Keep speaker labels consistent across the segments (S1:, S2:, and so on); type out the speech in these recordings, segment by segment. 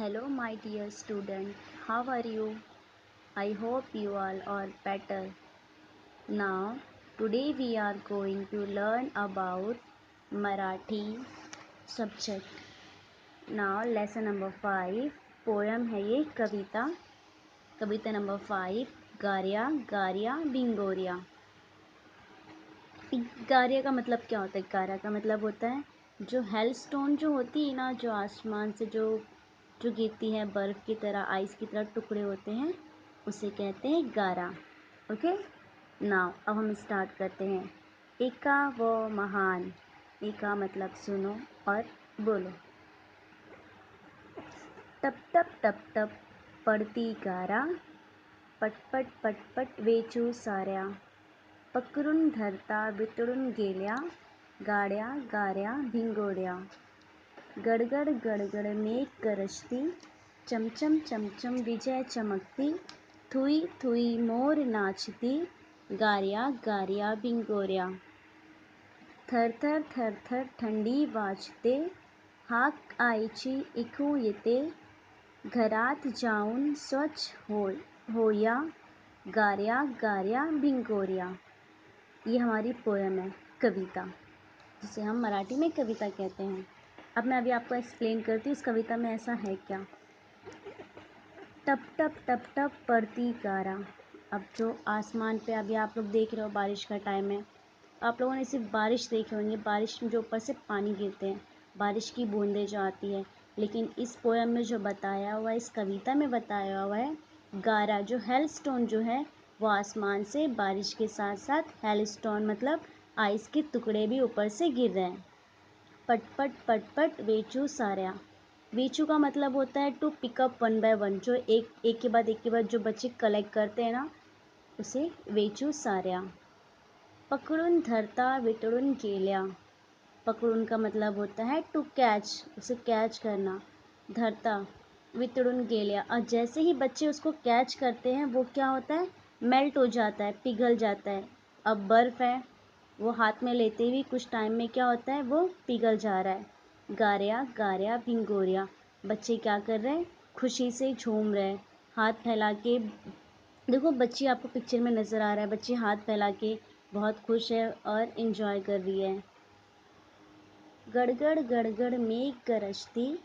S1: Hello, my dear student. How are you? I hope you all are better. Now, today we are going to learn about Marathi subject. Now, lesson number 5. Poem है ये कविता number 5 गारिया गारिया बिंगोरिया। गारिया का मतलब क्या होता है? गारिया का मतलब होता है जो हेलस्टोन जो होती है ना, जो आसमान से जो गिरती है, बर्फ़ की तरह, आइस की तरह टुकड़े होते हैं, उसे कहते हैं गारा। ओके, नाउ अब हम स्टार्ट करते हैं। एका वो महान। एका मतलब सुनो और बोलो। टप टप टप टप पड़ती गारा, पटपट पटपट वेचू साऱ्या, पकडून धरता वितळून गेल्या, गाड्या गाऱ्या भिंगोड्या, गडगड गडगड मेघ गरजती, चमचम चमचम विजय चमकती, थुई थुई मोर नाचती, गार्या गार्या बिंगोऱ्या, थरथर थरथर थंडी वाजते, हाक आईची ऐकू येते, घरात जाऊन स्वच्छ होया, गार्या गार्या भिंगोऱ्या। ये हमारी पोयम है, कविता, जिसे हम मराठी में कविता कहते हैं। अब मैं अभी आपको एक्सप्लेन करती हूँ इस कविता में ऐसा है क्या। टप टप टप टप पड़ती गारा। अब जो आसमान पे अभी आप लोग देख रहे हो, बारिश का टाइम है, आप लोगों ने सिर्फ बारिश देखे होंगे, बारिश में जो ऊपर से पानी गिरते हैं, बारिश की बूंदें जो आती है। लेकिन इस पोयम में जो बताया हुआ है, इस कविता में बताया हुआ है, गारा जो हेलस्टोन जो है वो आसमान से बारिश के साथ साथ हेलस्टोन मतलब आइस के टुकड़े भी ऊपर से गिर रहे हैं। पटपट पटपट वेचू साऱ्या। वेचू का मतलब होता है to pick up one by one, जो एक के बाद जो बच्चे कलेक्ट करते हैं ना, उसे वेचू साऱ्या। पकडून धरता वितळून गेल्या। पकडून का मतलब होता है टू कैच, उसे कैच करना। धरता वितळून गेल्या, और जैसे ही बच्चे उसको कैच करते हैं वो क्या होता है, मेल्ट हो जाता है, पिघल जाता है। अब बर्फ़ है, वो हाथ में लेते हुए कुछ टाइम में क्या होता है, वो पिघल जा रहा है। गार्या गार्या भिंगोरिया, बच्चे क्या कर रहे हैं, खुशी से झूम रहे हैं, हाथ फैला के। देखो बच्ची आपको पिक्चर में नज़र आ रहा है, बच्ची हाथ फैला के बहुत खुश है और इन्जॉय कर रही है। गड़गड़ गड़गड़ मेघ गरजती,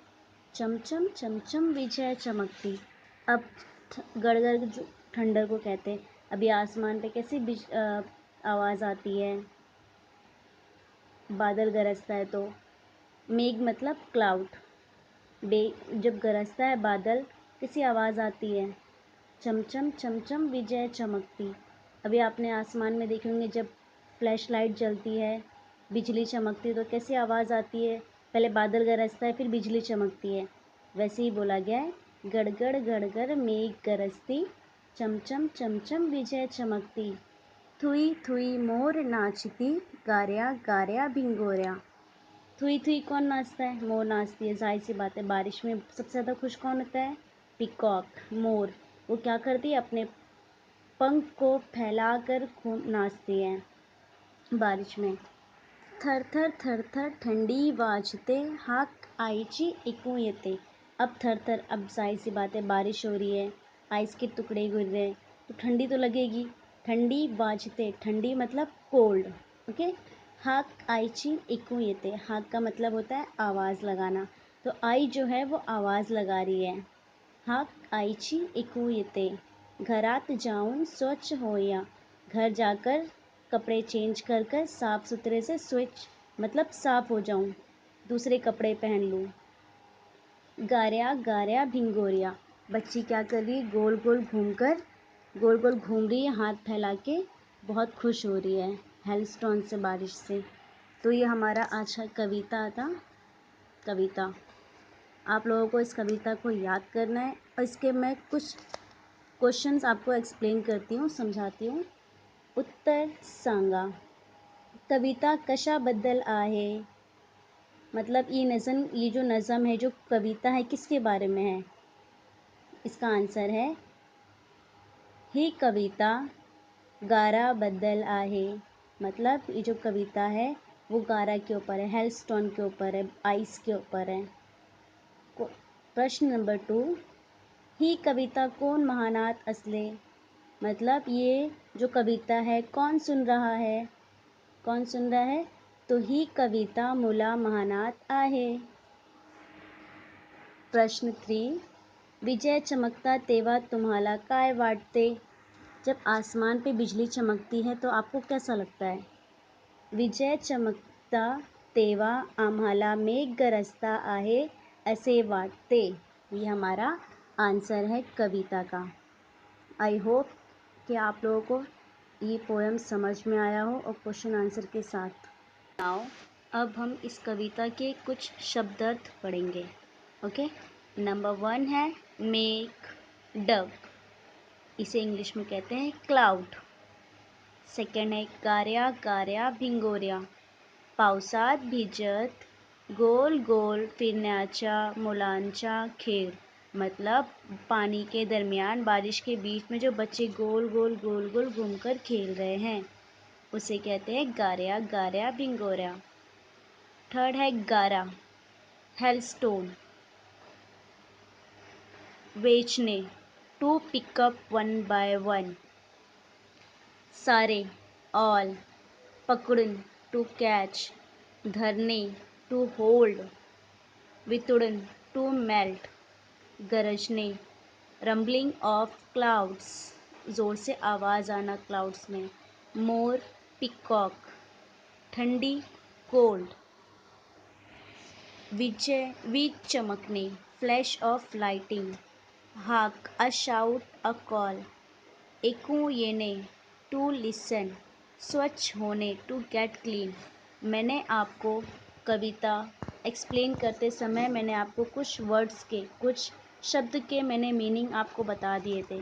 S1: चमचम चमचम विजय चमकती। अब गड़गड़ जो ठंडर को कहते हैं, अभी आसमान पे कैसी आवाज़ आती है, बादल गरजता है तो। मेघ मतलब क्लाउड, जब गरजता है बादल कैसी आवाज़ आती है, चमचम चमचम विजय चमकती। अभी आपने आसमान में देखे होंगे जब फ्लैश लाइट जलती है, बिजली चमकती है, तो कैसी आवाज़ आती है, पहले बादल गरजता है फिर बिजली चमकती है। वैसे ही बोला गया है, गड़गड़ गड़गड़ मेघ गरजती, चमचम चमचम विजय चमकती, थुई थुई मोर नाचती, गार्या गार्या भिंगोऱ्या। थुई थुई कौन नाचता है, मोर नाचती है, जाहिर सी बात है। बारिश में सबसे ज़्यादा खुश कौन होता है, पिकॉक, मोर। वो क्या करती है, अपने पंख को फैलाकर खूब नाचती है बारिश में। थर थर थर थर ठंडी वाजते, हाक आईची ऐकू येते। अब थर थर, अब जाहिर सी बात है, बारिश हो रही है, आइस के टुकड़े गिर रहे हैं, तो ठंडी तो लगेगी। ठंडी वाजते, ठंडी मतलब कोल्ड। ओके, हाक आईची ऐकू येते। हाक का मतलब होता है आवाज़ लगाना, तो आई जो है वो आवाज़ लगा रही है। हाक आईची ऐकू येते, घरात जाऊन स्वच्छ होया। घर जाकर कपड़े चेंज कर कर साफ़ सुथरे से, स्विच मतलब साफ़ हो जाऊं, दूसरे कपड़े पहन लूँ। गार्या गार्या भिंगोरिया, बच्ची क्या कर रही है, गोल गोल घूम रही है, हाथ फैला के बहुत खुश हो रही है हेलस्टोन से, बारिश से। तो ये हमारा आज का कविता था। कविता आप लोगों को इस कविता को याद करना है, और इसके मैं कुछ क्वेश्चंस आपको एक्सप्लेन करती हूँ, समझाती हूँ। उत्तर सांगा, कविता कशाबद्दल आहे, मतलब ये जो नज़म है, जो कविता है, किसके बारे में है। इसका आंसर है, ही कविता गाराबद्दल आहे, मतलब ये जो कविता है वो गारा के ऊपर है, हेलस्टोन के ऊपर है, आइस के ऊपर है। प्रश्न नंबर 2, ही कविता कोण महानात असले, मतलब ये जो कविता है कौन सुन रहा है, कौन सुन रहा है, तो ही कविता मुला महानात आहे। प्रश्न 3, विजय चमकता तेव्हा तुम्हाला काय वाटते, जब आसमान पे बिजली चमकती है तो आपको कैसा लगता है। विजय चमकता तेव्हा आम्हाला मेघ गरजता आहे असे वाटते, ये हमारा आंसर है कविता का। आई होप कि आप लोगों को ये पोएम समझ में आया हो और क्वेश्चन आंसर के साथ। नाउ अब हम इस कविता के कुछ शब्दार्थ पढ़ेंगे। ओके, नंबर 1 है मेघ, डव, इसे इंग्लिश में कहते हैं क्लाउड। सेकंड है गाऱ्या गाऱ्या भिंगोऱ्या, पावसात भिजत गोल गोल फिरण्याच्या मुलांचा खेळ, मतलब पानी के दरमियान बारिश के बीच में जो बच्चे गोल गोल गोल गोल घूमकर खेल रहे हैं उसे कहते हैं गाऱ्या गाऱ्या भिंगोऱ्या। थर्ड है गारा, हेलस्टोन, बेचने, to pick up one by one. सारे, ऑल, पकडून, टू कैच, धरने, टू होल्ड, वितुड़न, टू मेल्ट, गरजने, रंबलिंग ऑफ क्लाउड्स, ज़ोर से आवाज़ आना क्लाउड्स में, मोर, पिकॉक, ठंडी, कोल्ड, विजय, वीज चमकने, फ्लैश ऑफ लाइटिंग, हाक, अ शाउट, अ कॉल, एकू येने, टू लिसन, स्वच्छ होने, टू गेट क्लीन। मैंने आपको कविता एक्सप्लेन करते समय मैंने आपको कुछ वर्ड्स के, कुछ शब्द के मैंने मीनिंग आपको बता दिए थे,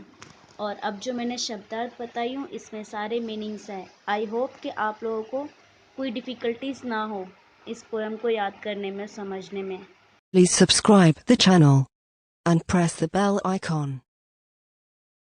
S1: और अब जो मैंने शब्दार्थ बताई हूँ इसमें सारे मीनिंग्स हैं। आई होप कि आप लोगों को कोई डिफ़िकल्टीज ना हो इस पोएम को याद करने में, समझने में।
S2: Please subscribe the channel and press the bell icon.